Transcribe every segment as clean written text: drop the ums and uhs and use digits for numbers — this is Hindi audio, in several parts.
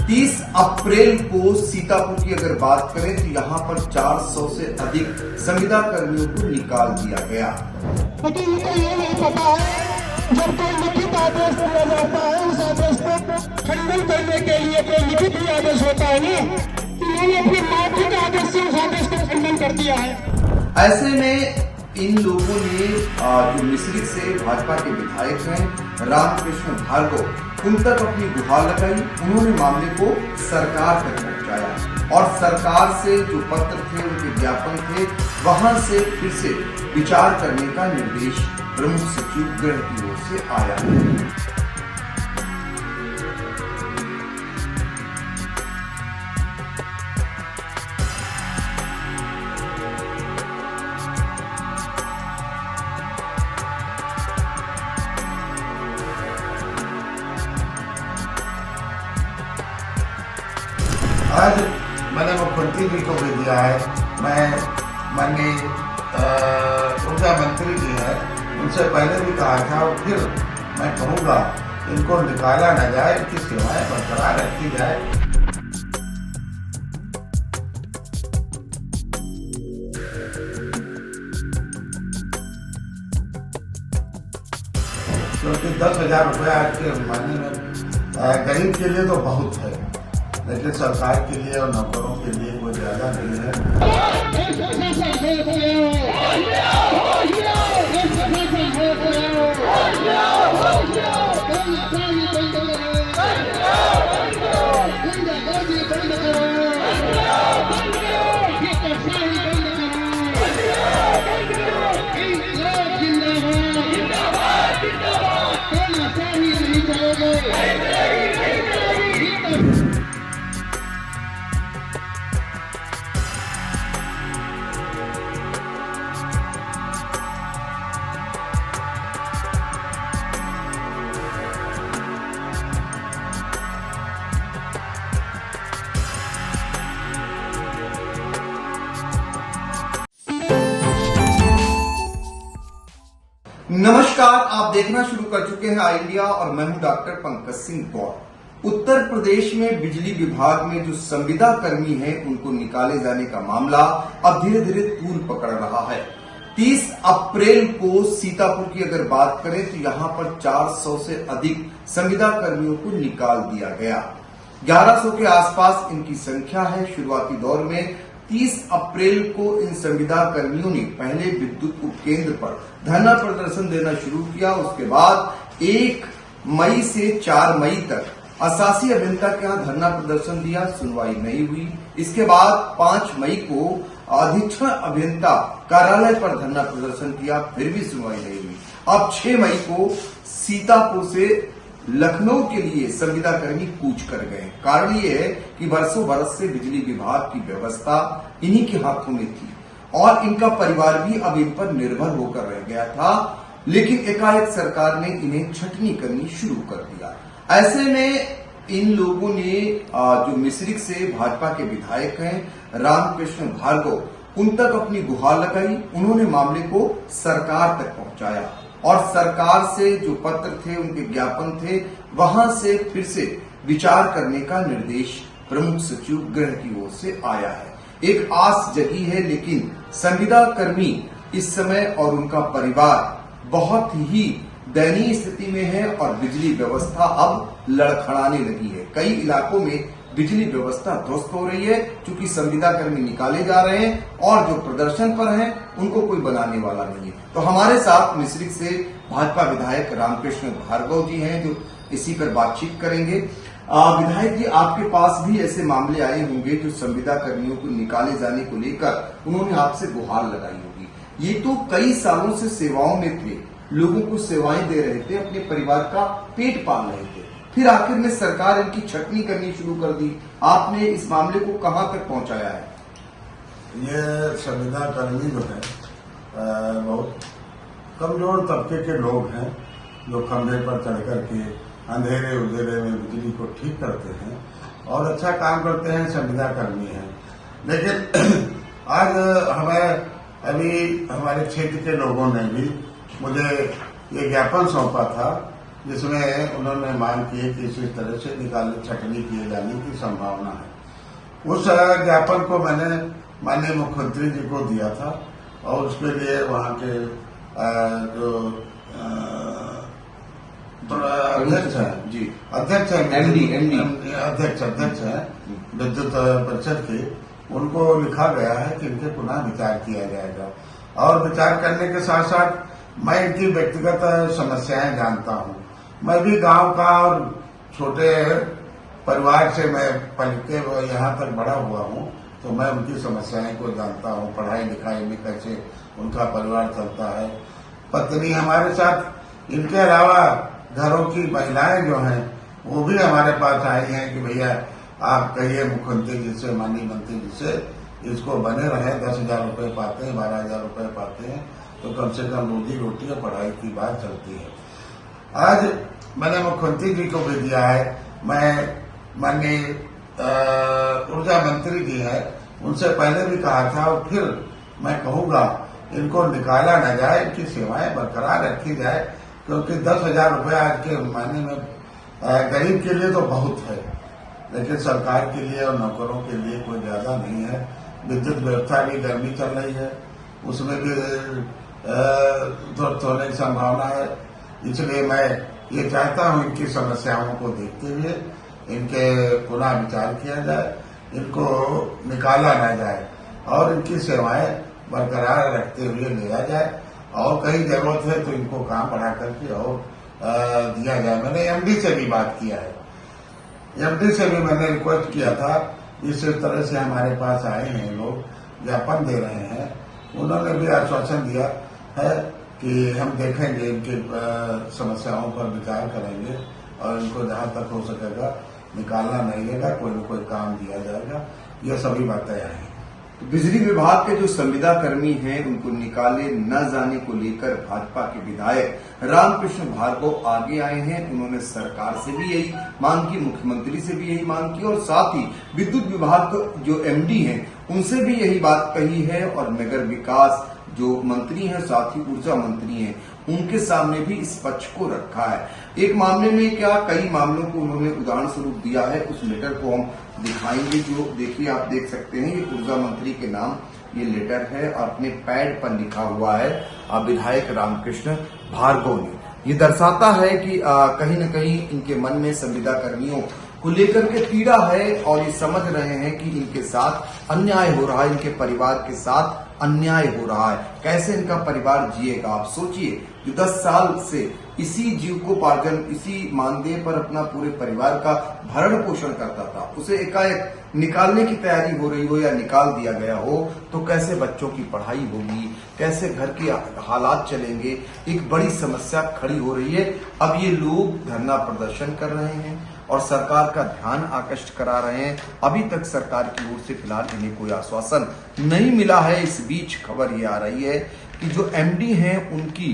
30 अप्रैल को सीतापुर की अगर बात करें तो यहाँ पर 400 से अधिक संविदा कर्मियों को निकाल दिया गया। लेकिन इनको ये नहीं पता है जब कोई लिखित आदेश दिया जाता है उस आदेश को खंडन करने के लिए कोई लिखित भी आदेश होता है ना, तो मैंने अपने मौखिक आदेश से उस आदेश को खंडन कर दिया है। ऐसे में इन लोगों ने जो मिश्रिख से भाजपा के विधायक हैं रामकृष्ण भार्गव उन तक अपनी गुहार लगाई। उन्होंने मामले को सरकार तक पहुंचाया और सरकार से जो पत्र थे उनके ज्ञापन थे वहां से फिर से विचार करने का निर्देश प्रमुख सचिव गृह की ओर से आया है। आज मैंने मुख्यमंत्री जी को भी दिया है। मैं माननीय ऊर्जा मंत्री जी है उनसे पहले भी कहा था और फिर मैं कहूँगा इनको निकाला न जाए, इनकी सेवाएं बरकरार रखी जाए। क्योंकि 10,000 रुपया आज के जमाने में गरीब के लिए तो बहुत है, लेकिन सरकार के लिए और नौकरों के लिए कोई ज्यादा नहीं नमस्कार, आप देखना शुरू कर चुके हैं आई इंडिया और मैं हूं डॉक्टर पंकज सिंह गौर। उत्तर प्रदेश में बिजली विभाग में जो संविदा कर्मी हैं उनको निकाले जाने का मामला अब धीरे धीरे तूल पकड़ रहा है। 30 अप्रैल को सीतापुर की अगर बात करें तो यहाँ पर 400 से अधिक संविदा कर्मियों को निकाल दिया गया। 1100 के आसपास इनकी संख्या है। शुरुआती दौर में 30 अप्रैल को इन संविदा कर्मियों ने पहले विद्युत उपकेंद्र पर धरना प्रदर्शन देना शुरू किया। उसके बाद 1 मई से 4 मई तक अशासी अभियंता के यहाँ धरना प्रदर्शन दिया, सुनवाई नहीं हुई। इसके बाद 5 मई को अधीक्षण अभियंता कार्यालय पर धरना प्रदर्शन किया, फिर भी सुनवाई नहीं हुई। अब 6 मई को सीतापुर से लखनऊ के लिए संविदा कर्मी कूच कर गए। कारण ये है कि वर्षों बरस से बिजली विभाग की व्यवस्था इन्हीं के हाथों में थी और इनका परिवार भी अब इन पर निर्भर होकर रह गया था, लेकिन एकाएक सरकार ने इन्हें छटनी करनी शुरू कर दिया। ऐसे में इन लोगों ने जो मिश्रिख से भाजपा के विधायक हैं रामकृष्ण भार्गव उन तक अपनी गुहार लगाई। उन्होंने मामले को सरकार तक पहुंचाया और सरकार से जो पत्र थे उनके ज्ञापन थे वहां से फिर से विचार करने का निर्देश प्रमुख सचिव गृह की ओर से आया है। एक आस जगी है, लेकिन संविदा कर्मी इस समय और उनका परिवार बहुत ही दयनीय स्थिति में है और बिजली व्यवस्था अब लड़खड़ाने लगी है। कई इलाकों में बिजली व्यवस्था ध्वस्त हो रही है क्योंकि संविदा कर्मी निकाले जा रहे हैं और जो प्रदर्शन पर हैं उनको कोई बनाने वाला नहीं है। तो हमारे साथ मिश्रिख से भाजपा विधायक रामकृष्ण भार्गव जी हैं जो इसी पर बातचीत करेंगे। विधायक जी, आपके पास भी ऐसे मामले आए होंगे जो संविदा कर्मियों को निकाले जाने को लेकर उन्होंने आपसे गुहार लगाई होगी। ये तो कई सालों से सेवाओं में थे, लोगों को सेवाएं दे रहे थे, अपने परिवार का पेट पाल रहे थे, फिर आखिर में सरकार इनकी छटनी करनी शुरू कर दी। आपने इस मामले को कहां तक पहुंचाया है? ये संविदा कर्मी जो है बहुत कमजोर तबके के लोग हैं जो खंभे पर चढ़ करके अंधेरे उधेरे में बिजली को ठीक करते हैं और अच्छा काम करते हैं, संविदा कर्मी हैं। लेकिन आज हमें अभी हमारे क्षेत्र के लोगों ने भी मुझे ये ज्ञापन सौंपा था जिसमें उन्होंने मांग की है कि इसी तरह से छटनी किए जाने की संभावना है। उस ज्ञापन को मैंने माननीय मुख्यमंत्री जी को दिया था और उसके लिए वहाँ के जो अध्यक्ष है जी, अध्यक्ष है एमडी अध्यक्ष है विद्युत परिषद के, उनको लिखा गया है कि इनके पुनः विचार किया जाएगा। और विचार करने के साथ साथ मैं इनकी व्यक्तिगत समस्याएं जानता हूँ। मैं भी गांव का और छोटे परिवार से मैं पल के यहाँ तक बड़ा हुआ हूँ, तो मैं उनकी समस्याएं को जानता हूँ। पढ़ाई लिखाई में कैसे उनका परिवार चलता है, पत्नी हमारे साथ, इनके अलावा घरों की महिलाएं जो हैं वो भी हमारे पास आई हैं कि भैया आप कहिए मुख्यमंत्री जी से, माननीय मंत्री जी से, इसको बने रहे। 10,000 रुपये पाते हैं, 12,000 रुपये पाते हैं, तो कम से कम रोजी रोटी और पढ़ाई की बात चलती है। आज मैंने मुख्यमंत्री जी को भी दिया है। मैं माननीय ऊर्जा मंत्री जी है, उनसे पहले भी कहा था और फिर मैं कहूंगा, इनको निकाला न जाए, इनकी सेवाएं बरकरार रखी जाए, क्योंकि 10,000 रुपये आज के मायने में गरीब के लिए तो बहुत है, लेकिन सरकार के लिए और नौकरों के लिए कोई ज्यादा नहीं है। विद्युत व्यवस्था भी गर्मी चल रही है, उसमें भी ध्वस्त होने की संभावना है। इसलिए मैं ये चाहता हूं इनकी समस्याओं को देखते हुए इनके पुनः विचार किया जाए, इनको निकाला न जाए और इनकी सेवाएं बरकरार रखते हुए लिया जाए, और कहीं जरूरत है तो इनको काम बढ़ा करके और दिया जाए। मैंने एमडी से भी बात किया है, एमडी से भी मैंने रिक्वेस्ट किया था। इस तरह से हमारे पास आए हैं लोग, ज्ञापन दे रहे हैं, उन्होंने भी आश्वासन दिया है कि हम देखेंगे, इनकी समस्याओं पर विचार करेंगे और इनको जहां तक हो सकेगा निकालना नहीं रहेगा, कोई न कोई काम दिया जाएगा। ये सभी बातें हैं। बिजली विभाग के जो संविदा कर्मी हैं उनको निकाले न जाने को लेकर भाजपा के विधायक रामकृष्ण भार्गव आगे आए हैं। उन्होंने सरकार से भी यही मांग की, मुख्यमंत्री से भी यही मांग की और साथ ही विद्युत विभाग जो एमडी हैं उनसे भी यही बात कही है। और नगर विकास जो मंत्री हैं, साथ ही ऊर्जा मंत्री हैं, उनके सामने भी इस पक्ष को रखा है। एक मामले में क्या, कई मामलों को उन्होंने उदाहरण स्वरूप दिया है। उस लेटर को हम दिखाएंगे, जो देखिए आप देख सकते हैं, ये ऊर्जा मंत्री के नाम ये लेटर है और अपने पैड पर लिखा हुआ है विधायक रामकृष्ण भार्गव ने। ये दर्शाता है कि कहीं न कहीं इनके मन में संविदा कर्मियों को लेकर के पीड़ा है और ये समझ रहे हैं कि इनके साथ अन्याय हो रहा है, इनके परिवार के साथ अन्याय हो रहा है। कैसे इनका परिवार जिएगा? आप सोचिए, जो 10 साल से इसी जीविकोपार्जन, इसी मानदेय पर अपना पूरे परिवार का भरण पोषण करता था, उसे एकाएक निकालने की तैयारी हो रही हो या निकाल दिया गया हो, तो कैसे बच्चों की पढ़ाई होगी, कैसे घर के हालात चलेंगे? एक बड़ी समस्या खड़ी हो रही है। अब ये लोग धरना प्रदर्शन कर रहे हैं और सरकार का ध्यान आकृष्ट करा रहे हैं। अभी तक सरकार की ओर से फिलहाल इन्हें कोई आश्वासन नहीं मिला है। इस बीच खबर ये आ रही है कि जो एमडी हैं उनकी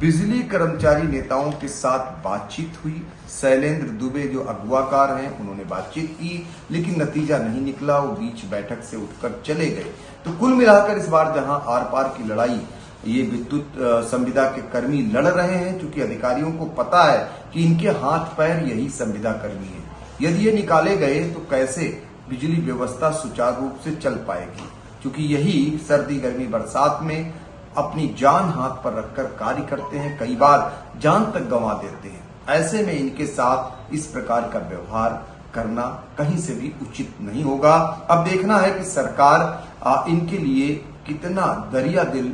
बिजली कर्मचारी नेताओं के साथ बातचीत हुई। शैलेंद्र दुबे जो अगुवाकार हैं, उन्होंने बातचीत की, लेकिन नतीजा नहीं निकला। वो बीच बैठक से उठकर चले गए। तो कुल मिलाकर इस बार जहां आर पार की लड़ाई ये विद्युत संविदा के कर्मी लड़ रहे हैं, क्योंकि अधिकारियों को पता है कि इनके हाथ पैर यही संविदा कर्मी है। यदि ये निकाले गए तो कैसे बिजली व्यवस्था सुचारू रूप से चल पाएगी, क्योंकि यही सर्दी गर्मी बरसात में अपनी जान हाथ पर रखकर कार्य करते हैं, कई बार जान तक गंवा देते हैं। ऐसे में इनके साथ इस प्रकार का व्यवहार करना कहीं से भी उचित नहीं होगा। अब देखना है कि सरकार इनके लिए कितना दरिया दिल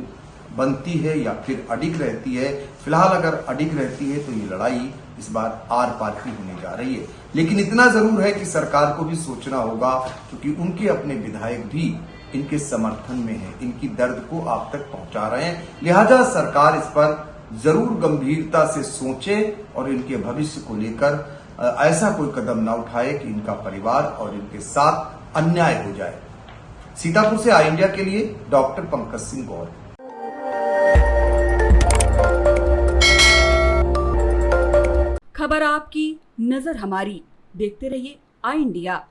बनती है या फिर अडिग रहती है। फिलहाल अगर अडिग रहती है तो ये लड़ाई इस बार आर पार की होने जा रही है। लेकिन इतना जरूर है कि सरकार को भी सोचना होगा, क्योंकि उनके अपने विधायक भी इनके समर्थन में है, इनकी दर्द को आप तक पहुंचा रहे हैं। लिहाजा सरकार इस पर जरूर गंभीरता से सोचे और इनके भविष्य को लेकर ऐसा कोई कदम न उठाए कि इनका परिवार और इनके साथ अन्याय हो जाए। सीतापुर से आई इंडिया के लिए डॉक्टर पंकज सिंह गौर। खबर आपकी, नजर हमारी। देखते रहिए आई इंडिया।